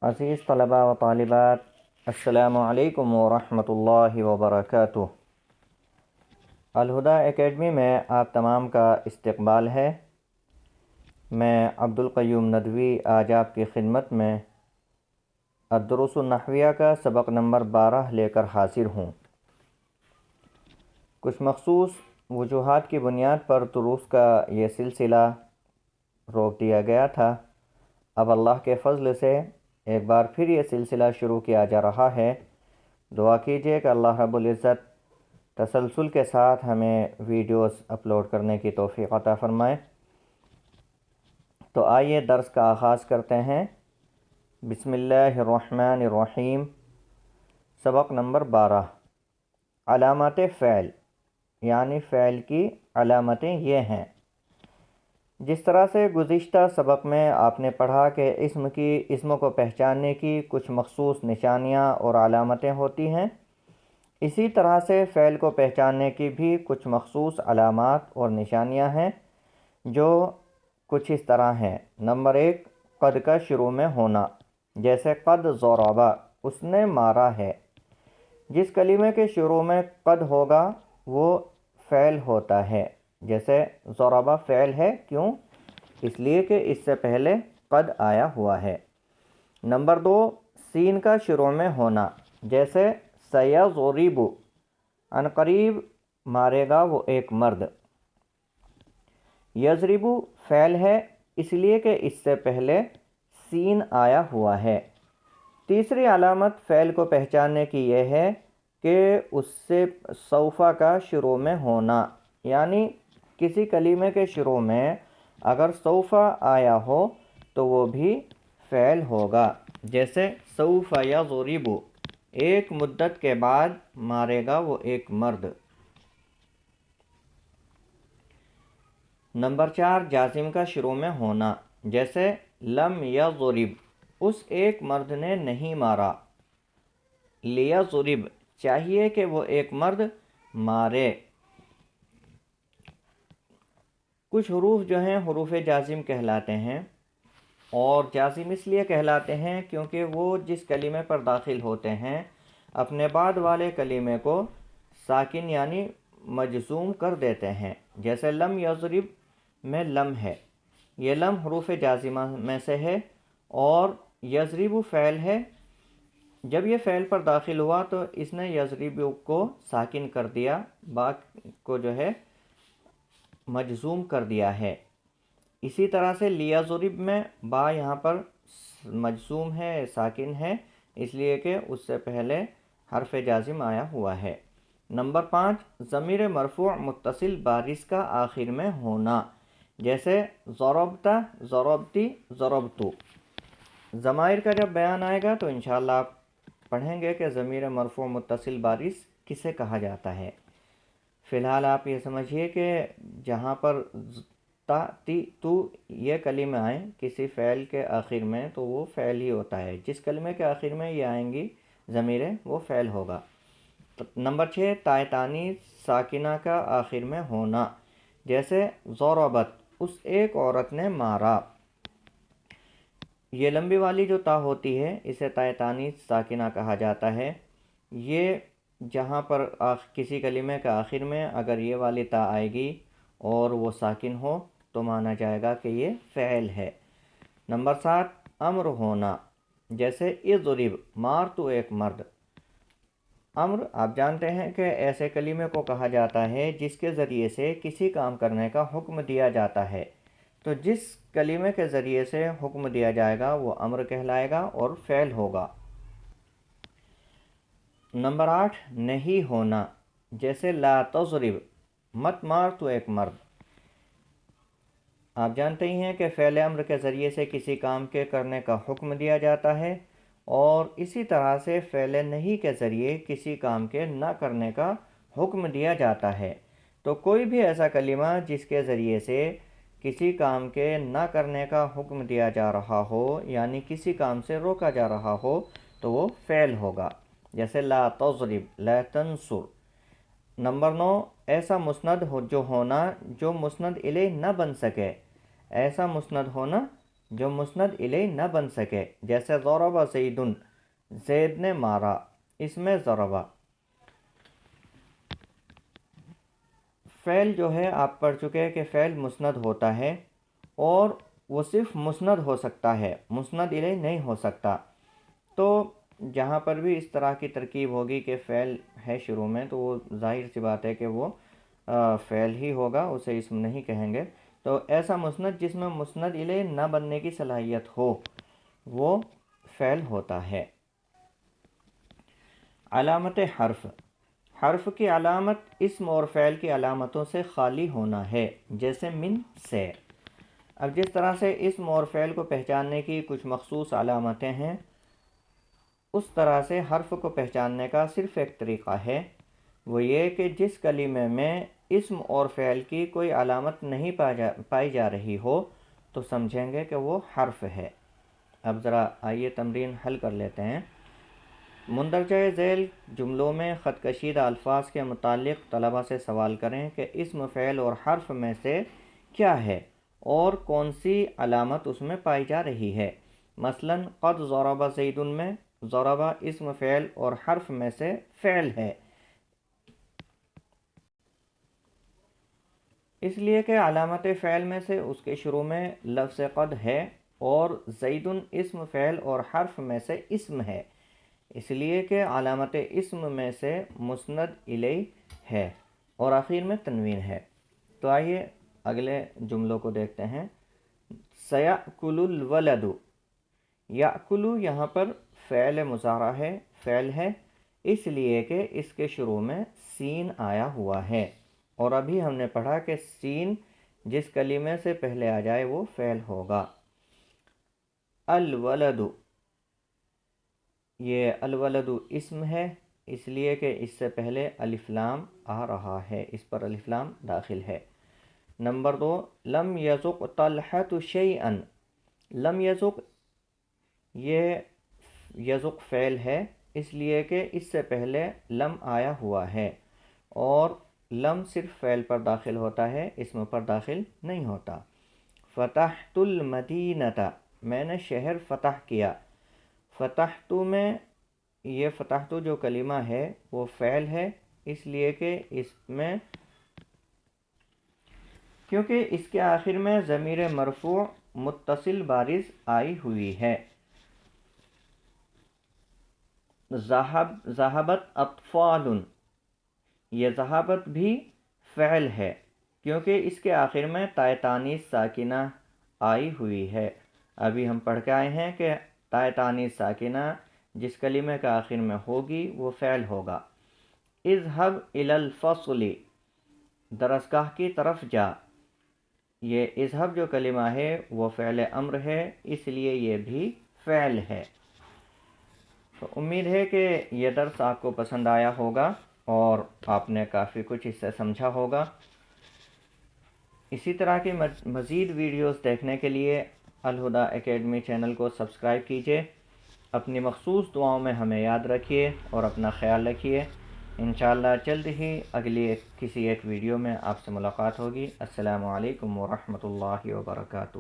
عزیز طلباء و طالبات، السلام علیکم ورحمۃ اللہ وبرکاتہ۔ الہدیٰ اکیڈمی میں آپ تمام کا استقبال ہے۔ میں عبدالقیوم ندوی آج آپ کی خدمت میں الدروس النحویہ کا سبق نمبر 12 لے کر حاضر ہوں۔ کچھ مخصوص وجوہات کی بنیاد پر دروس کا یہ سلسلہ روک دیا گیا تھا۔ اب اللہ کے فضل سے ایک بار پھر یہ سلسلہ شروع کیا جا رہا ہے۔ دعا کیجیے کہ اللہ رب العزت تسلسل کے ساتھ ہمیں ویڈیوز اپلوڈ کرنے کی توفیق عطا فرمائے۔ تو آئیے درس کا آغاز کرتے ہیں۔ بسم اللہ الرحمن الرحیم۔ سبق نمبر 12، علامات فعل، یعنی فعل کی علامتیں یہ ہیں۔ جس طرح سے گزشتہ سبق میں آپ نے پڑھا کہ اسم کو پہچاننے کی کچھ مخصوص نشانیاں اور علامتیں ہوتی ہیں، اسی طرح سے فعل کو پہچاننے کی بھی کچھ مخصوص علامات اور نشانیاں ہیں، جو کچھ اس طرح ہیں۔ نمبر 1، قد کا شروع میں ہونا، جیسے قد ضربا، اس نے مارا ہے۔ جس کلمے کے شروع میں قد ہوگا وہ فعل ہوتا ہے، جیسے ضربا فعل ہے، کیوں؟ اس لیے کہ اس سے پہلے قد آیا ہوا ہے۔ نمبر 2، سین کا شروع میں ہونا، جیسے سیضرب، عن قریب مارے گا وہ ایک مرد۔ یضرب فعل ہے، اس لیے کہ اس سے پہلے سین آیا ہوا ہے۔ تیسری علامت فعل کو پہچاننے کی یہ ہے کہ اس سے سوف کا شروع میں ہونا، یعنی کسی کلمے کے شروع میں اگر سوف آیا ہو تو وہ بھی فعل ہوگا، جیسے سوف یضرب، ایک مدت کے بعد مارے گا وہ ایک مرد۔ نمبر 4، جازم کا شروع میں ہونا، جیسے لم یضرب، اس ایک مرد نے نہیں مارا۔ لیضرب، چاہیے کہ وہ ایک مرد مارے۔ کچھ حروف جو ہیں حروف جازم کہلاتے ہیں، اور جازم اس لیے کہلاتے ہیں کیونکہ وہ جس کلمے پر داخل ہوتے ہیں اپنے بعد والے کلمے کو ساکن یعنی مجزوم کر دیتے ہیں۔ جیسے لم یضرب میں لم ہے، یہ لم حروف جازمہ میں سے ہے، اور یضرب فعل ہے۔ جب یہ فعل پر داخل ہوا تو اس نے یضرب کو ساکن کر دیا، با کو جو ہے مجزوم کر دیا ہے۔ اسی طرح سے لیضرب میں با یہاں پر مجزوم ہے، ساکن ہے، اس لیے کہ اس سے پہلے حرف جازم آیا ہوا ہے۔ نمبر 5، ضمیر مرفوع متصل بارز کا آخر میں ہونا، جیسے ضربت، ضربتی، ضربتو۔ ضمائر کا جب بیان آئے گا تو انشاءاللہ آپ پڑھیں گے کہ ضمیر مرفوع متصل بارز کسے کہا جاتا ہے۔ فی الحال آپ یہ سمجھیے کہ جہاں پر تا، تی، تو یہ کلمے آئیں کسی فعل کے آخر میں تو وہ فعل ہی ہوتا ہے۔ جس کلمے کے آخر میں یہ آئیں گی ضمیریں وہ فعل ہوگا۔ نمبر 6، تائے تانیث ساکنہ کا آخر میں ہونا، جیسے ضربت، اس ایک عورت نے مارا۔ یہ لمبی والی جو تا ہوتی ہے اسے تائے تانیث ساکنہ کہا جاتا ہے۔ یہ جہاں پر کسی کلمے کے آخر میں اگر یہ والی تا آئے گی اور وہ ساکن ہو تو مانا جائے گا کہ یہ فعل ہے۔ نمبر 7، امر ہونا، جیسے اضرب، مار تو ایک مرد۔ امر آپ جانتے ہیں کہ ایسے کلمے کو کہا جاتا ہے جس کے ذریعے سے کسی کام کرنے کا حکم دیا جاتا ہے، تو جس کلمے کے ذریعے سے حکم دیا جائے گا وہ امر کہلائے گا اور فعل ہوگا۔ نمبر 8، نہیں ہونا، جیسے لا تضرب، مت مار تو ایک مرد۔ آپ جانتے ہی ہیں کہ فعل امر کے ذریعے سے کسی کام کے کرنے کا حکم دیا جاتا ہے، اور اسی طرح سے فعل نہیں کے ذریعے کسی کام کے نہ کرنے کا حکم دیا جاتا ہے۔ تو کوئی بھی ایسا کلمہ جس کے ذریعے سے کسی کام کے نہ کرنے کا حکم دیا جا رہا ہو، یعنی کسی کام سے روکا جا رہا ہو، تو وہ فعل ہوگا، جیسے لا تضرب، لا تنصر۔ نمبر 9، ایسا مسند جو ہونا جو مسند الیہ نہ بن سکے، ایسا مسند ہونا جو مسند الیہ نہ بن سکے، جیسے ضرب زیدن، زید نے مارا، اس میں ضربہ۔ فعل جو ہے آپ پڑھ چکے کہ فعل مسند ہوتا ہے اور وہ صرف مسند ہو سکتا ہے، مسند الیہ نہیں ہو سکتا۔ تو جہاں پر بھی اس طرح کی ترکیب ہوگی کہ فعل ہے شروع میں، تو وہ ظاہر سی بات ہے کہ وہ فعل ہی ہوگا، اسے اسم نہیں کہیں گے۔ تو ایسا مسند جس میں مسند الیہ نہ بننے کی صلاحیت ہو وہ فعل ہوتا ہے۔ علامت حرف، حرف کی علامت اسم اور فعل کی علامتوں سے خالی ہونا ہے، جیسے من، سے۔ اب جس طرح سے اسم اور فعل کو پہچاننے کی کچھ مخصوص علامتیں ہیں، اس طرح سے حرف کو پہچاننے کا صرف ایک طریقہ ہے، وہ یہ کہ جس کلمے میں اسم اور فعل کی کوئی علامت نہیں پائی جا رہی ہو تو سمجھیں گے کہ وہ حرف ہے۔ اب ذرا آئیے تمرین حل کر لیتے ہیں۔ مندرجہ ذیل جملوں میں خط کشیدہ الفاظ کے متعلق طلبہ سے سوال کریں کہ اسم، فعل اور حرف میں سے کیا ہے اور کون سی علامت اس میں پائی جا رہی ہے۔ مثلا قد ضرب زید میں ضرب اسم، فعل اور حرف میں سے فعل ہے، اس لیے کہ علامت فعل میں سے اس کے شروع میں لفظ قد ہے، اور زید اسم، فعل اور حرف میں سے اسم ہے، اس لیے کہ علامت اسم میں سے مسند الیہ ہے اور آخر میں تنوین ہے۔ تو آئیے اگلے جملوں کو دیکھتے ہیں۔ سیأکل الولد، یأکل یہاں پر فعل مضارع ہے، فعل ہے، اس لیے کہ اس کے شروع میں سین آیا ہوا ہے، اور ابھی ہم نے پڑھا کہ سین جس کلمے سے پہلے آ جائے وہ فعل ہوگا۔ الولد، یہ الولد اسم ہے، اس لیے کہ اس سے پہلے الف لام آ رہا ہے، اس پر الف لام داخل ہے۔ نمبر 2، لم یذق طلحۃ شیئا، لم یذق یہ یذق فعل ہے، اس لیے کہ اس سے پہلے لم آیا ہوا ہے، اور لم صرف فعل پر داخل ہوتا ہے، اسم پر داخل نہیں ہوتا۔ فتحت المدینۃ، میں نے شہر فتح کیا۔ فتحت میں یہ فتحت جو کلمہ ہے وہ فعل ہے، اس لیے کہ اس میں کیونکہ اس کے آخر میں ضمیر مرفوع متصل بارز آئی ہوئی ہے۔ ذہبت اطفال، یہ ذہبت بھی فعل ہے کیونکہ اس کے آخر میں تائے تانیث ساکنہ آئی ہوئی ہے۔ ابھی ہم پڑھ کے آئے ہیں کہ تائے تانیث ساکنہ جس کلمے کا آخر میں ہوگی وہ فعل ہوگا۔ اذهب الى الفصل، درسگاہ کی طرف جا، یہ اذهب جو کلمہ ہے وہ فعل امر ہے، اس لیے یہ بھی فعل ہے۔ تو امید ہے کہ یہ درس آپ کو پسند آیا ہوگا اور آپ نے کافی کچھ اس سے سمجھا ہوگا۔ اسی طرح کی مزید ویڈیوز دیکھنے کے لیے الہدیٰ اکیڈمی چینل کو سبسکرائب کیجیے۔ اپنی مخصوص دعاؤں میں ہمیں یاد رکھیے اور اپنا خیال رکھیے۔ انشاءاللہ جلد ہی اگلی کسی ایک ویڈیو میں آپ سے ملاقات ہوگی۔ السلام علیکم ورحمۃ اللہ وبرکاتہ۔